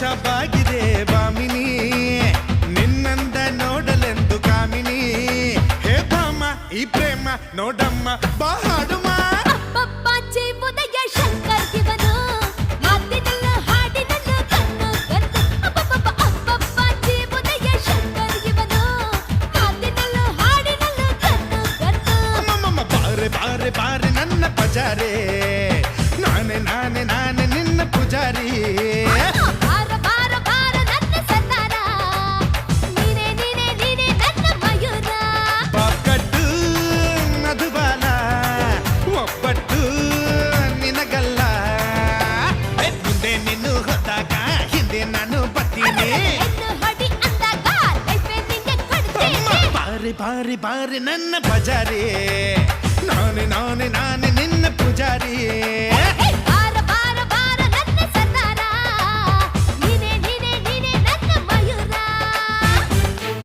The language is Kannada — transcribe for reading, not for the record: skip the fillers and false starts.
ವಶವಾಗಿದೆ ಬಾಮಿನಿ ನಿನ್ನಂದ ನೋಡಲೆಂದು ಕಾಮಿನಿ ಹೇ ಭಾಮ ಈ ಪ್ರೇಮ ನೋಡಮ್ಮ ಬಾಡುಮ ಬಾರೆ ಬಾರೆ ನನ್ನ ಪಜಾರೆ ನಾನೇ ನಾನೇ ನಾನೇ ನಿನ್ನ ಪೂಜಾರಿ ಪಕ್ಕಟ್ಟು ಮಧುಬಾಲ ಒಬ್ಬಟ್ಟು ನಿನಗಲ್ಲ ಮುಂದೆ ನಿನ್ನು ಹೊತ್ತಾಗ ಹಿಂದೆ ನಾನು ಬರ್ತೀನಿ ಬಾರೆ ಬಾರೆ ಬಾರೆ ನನ್ನ ಪಜಾರಿ ನಾನೇ ನಾನೇ ನಾನೇ ನಿನ್ನ ಪೂಜಾರಿ